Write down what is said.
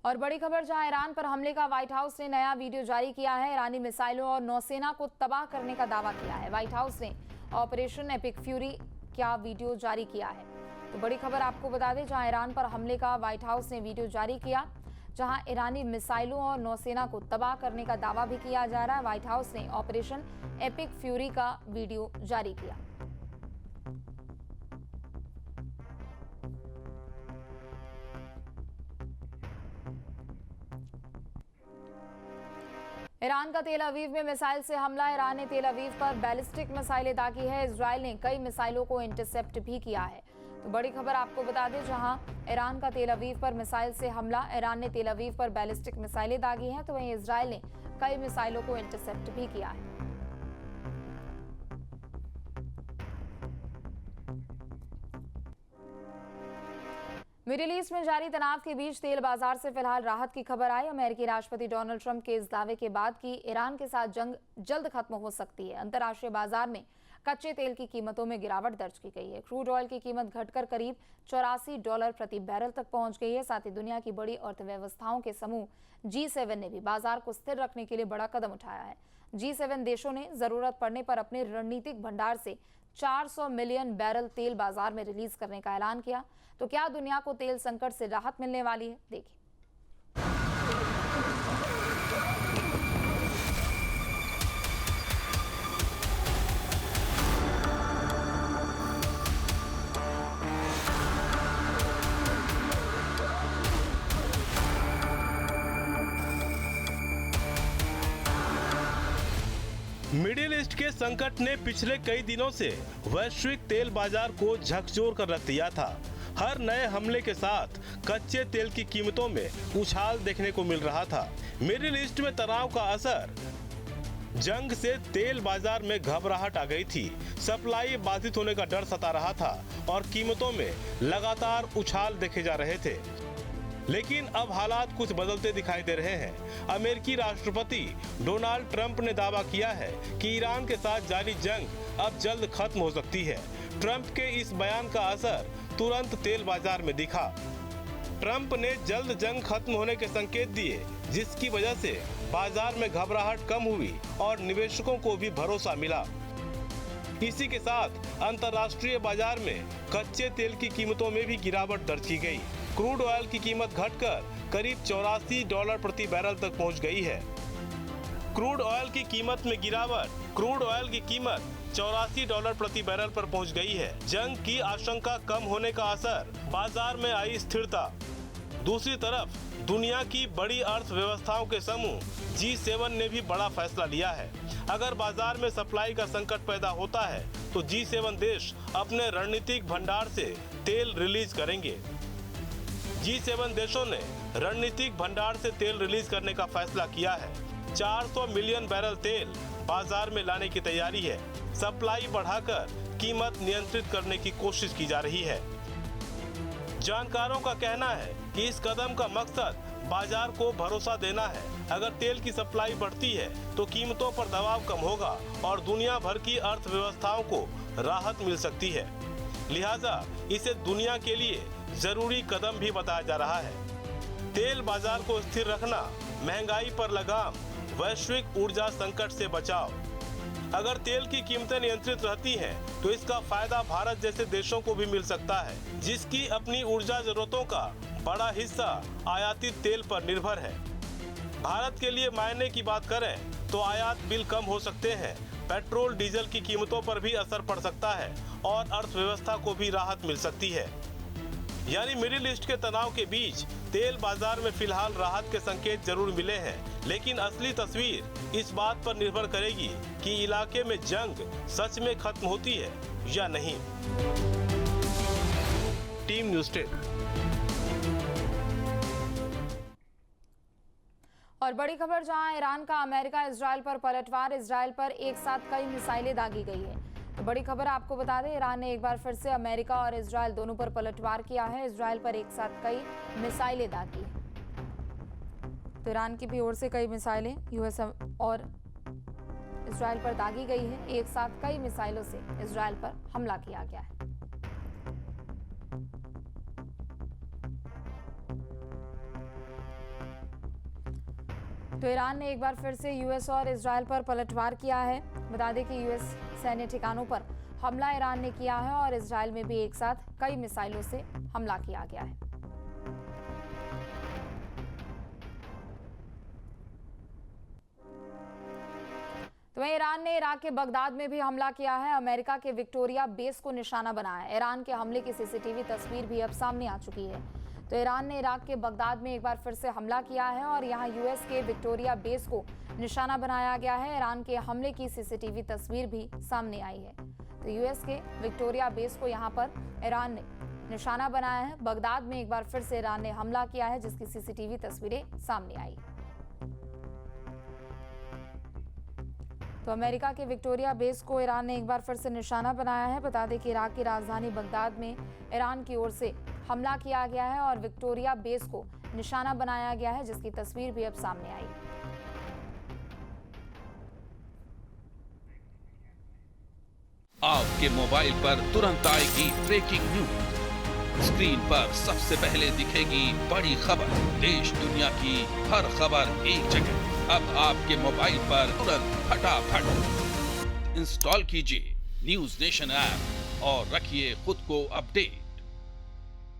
और बड़ी खबर, जहां ईरान पर हमले का व्हाइट हाउस ने नया वीडियो जारी किया है। ईरानी मिसाइलों और नौसेना को तबाह करने का दावा किया है। व्हाइट हाउस ने ऑपरेशन एपिक फ्यूरी का वीडियो जारी किया है। तो बड़ी खबर आपको बता दें, जहां ईरान पर हमले का व्हाइट हाउस ने वीडियो जारी किया, जहां ईरानी मिसाइलों और नौसेना को तबाह करने का दावा भी किया जा रहा है। व्हाइट हाउस ने ऑपरेशन एपिक फ्यूरी का वीडियो जारी किया। ईरान का तेल अवीव में मिसाइल से हमला। ईरान ने तेल अवीव पर बैलिस्टिक मिसाइलें दागी है। इजरायल ने कई मिसाइलों को इंटरसेप्ट भी किया है। तो बड़ी खबर आपको बता दें, जहां ईरान का तेल अवीव पर मिसाइल से हमला। ईरान ने तेल अवीव पर बैलिस्टिक मिसाइलें दागी हैं, तो वहीं इजरायल ने कई मिसाइलों को इंटरसेप्ट भी किया है। मिडिल ईस्ट में जारी तनाव के बीच तेल बाजार से फिलहाल राहत की खबर आई। अमेरिकी राष्ट्रपति डोनाल्ड ट्रंप के इस दावे के बाद कि ईरान के साथ जंग जल्द खत्म हो सकती है, अंतर्राष्ट्रीय बाजार में कच्चे तेल की कीमतों में गिरावट दर्ज की गई है। क्रूड ऑयल की कीमत घटकर करीब $84 प्रति बैरल तक पहुंच गई है। साथ ही दुनिया की बड़ी अर्थव्यवस्थाओं के समूह G7 ने भी बाजार को स्थिर रखने के लिए बड़ा कदम उठाया है। G7 देशों ने जरूरत पड़ने पर अपने रणनीतिक भंडार से 400 मिलियन बैरल तेल बाजार में रिलीज करने का ऐलान किया। तो क्या दुनिया को तेल संकट से राहत मिलने वाली है? देखिए। मिडिल ईस्ट के संकट ने पिछले कई दिनों से वैश्विक तेल बाजार को झकझोर कर रख दिया था। हर नए हमले के साथ कच्चे तेल की कीमतों में उछाल देखने को मिल रहा था। मिडिल ईस्ट में तनाव का असर, जंग से तेल बाजार में घबराहट आ गई थी। सप्लाई बाधित होने का डर सता रहा था और कीमतों में लगातार उछाल देखे जा रहे थे। लेकिन अब हालात कुछ बदलते दिखाई दे रहे हैं। अमेरिकी राष्ट्रपति डोनाल्ड ट्रंप ने दावा किया है कि ईरान के साथ जारी जंग अब जल्द खत्म हो सकती है। ट्रंप के इस बयान का असर तुरंत तेल बाजार में दिखा। ट्रंप ने जल्द जंग खत्म होने के संकेत दिए, जिसकी वजह से बाजार में घबराहट कम हुई और निवेशकों को भी भरोसा मिला। इसी के साथ अंतर्राष्ट्रीय बाजार में कच्चे तेल की कीमतों में भी गिरावट दर्ज की गई। क्रूड ऑयल की कीमत घटकर करीब $84 प्रति बैरल तक पहुंच गई है। क्रूड ऑयल की कीमत में गिरावट, क्रूड ऑयल की कीमत $84 प्रति बैरल पर पहुंच गई है। जंग की आशंका कम होने का असर, बाजार में आई स्थिरता। दूसरी तरफ दुनिया की बड़ी अर्थव्यवस्थाओं के समूह G7 ने भी बड़ा फैसला लिया है। अगर बाजार में सप्लाई का संकट पैदा होता है तो G7 देश अपने रणनीतिक भंडार से तेल रिलीज करेंगे। G7 देशों ने रणनीतिक भंडार से तेल रिलीज करने का फैसला किया है। 400 मिलियन बैरल तेल बाजार में लाने की तैयारी है। सप्लाई बढ़ाकर कीमत नियंत्रित करने की कोशिश की जा रही है। जानकारों का कहना है कि इस कदम का मकसद बाजार को भरोसा देना है। अगर तेल की सप्लाई बढ़ती है तो कीमतों पर दबाव कम होगा और दुनिया भर की अर्थव्यवस्थाओं को राहत मिल सकती है। लिहाजा इसे दुनिया के लिए जरूरी कदम भी बताया जा रहा है। तेल बाजार को स्थिर रखना, महंगाई पर लगाम, वैश्विक ऊर्जा संकट से बचाव। अगर तेल की कीमतें नियंत्रित रहती हैं तो इसका फायदा भारत जैसे देशों को भी मिल सकता है, जिसकी अपनी ऊर्जा जरूरतों का बड़ा हिस्सा आयातित तेल पर निर्भर है। भारत के लिए मायने की बात करें तो आयात बिल कम हो सकते हैं। पेट्रोल डीजल की कीमतों पर भी असर पड़ सकता है और अर्थव्यवस्था को भी राहत मिल सकती है। यानी मिडिल ईस्ट के तनाव के बीच तेल बाजार में फिलहाल राहत के संकेत जरूर मिले हैं, लेकिन असली तस्वीर इस बात पर निर्भर करेगी कि इलाके में जंग सच में खत्म होती है या नहीं। Team news 10। और बड़ी खबर, जहां ईरान का अमेरिका इजरायल पर पलटवार। इजरायल पर एक साथ कई मिसाइलें दागी गई है। तो बड़ी खबर आपको बता दें, ईरान ने एक बार फिर से अमेरिका और इजरायल दोनों पर पलटवार किया है। इजरायल पर एक साथ कई मिसाइलें दागी हैं। तो ईरान की भी ओर से कई मिसाइलें यूएस और इजरायल पर दागी गई है। एक साथ कई मिसाइलों से इजरायल पर हमला किया गया है। तो ईरान ने एक बार फिर से यूएस और इजराइल पर पलटवार किया है। बता दें कि यूएस सैन्य ठिकानों पर हमला ईरान ने किया है और इजराइल में भी एक साथ कई मिसाइलों से हमला किया गया है। तो वहीं ईरान ने इराक के बगदाद में भी हमला किया है। अमेरिका के विक्टोरिया बेस को निशाना बनाया है। ईरान के हमले की सीसीटीवी तस्वीर भी अब सामने आ चुकी है। तो ईरान ने इराक के बगदाद में एक बार फिर से हमला किया है और यहां यूएस के विक्टोरिया बेस को निशाना बनाया गया है। ईरान के हमले की सीसीटीवी तस्वीर भी सामने आई है। तो यूएस के विक्टोरिया बेस को यहां पर ईरान ने निशाना बनाया है। बगदाद में एक बार फिर से ईरान ने हमला किया है, जिसकी सीसीटीवी तस्वीरें सामने आई। तो अमेरिका के विक्टोरिया बेस को ईरान ने एक बार फिर से निशाना बनाया है। बता दें कि इराक की राजधानी बगदाद में ईरान की ओर से हमला किया गया है और विक्टोरिया बेस को निशाना बनाया गया है, जिसकी तस्वीर भी अब सामने आई। आपके मोबाइल पर तुरंत आएगी ब्रेकिंग न्यूज। स्क्रीन पर सबसे पहले दिखेगी बड़ी खबर। देश दुनिया की हर खबर एक जगह। अब आपके मोबाइल पर तुरंत फटाफट इंस्टॉल कीजिए न्यूज नेशन ऐप और रखिए खुद को अपडेट।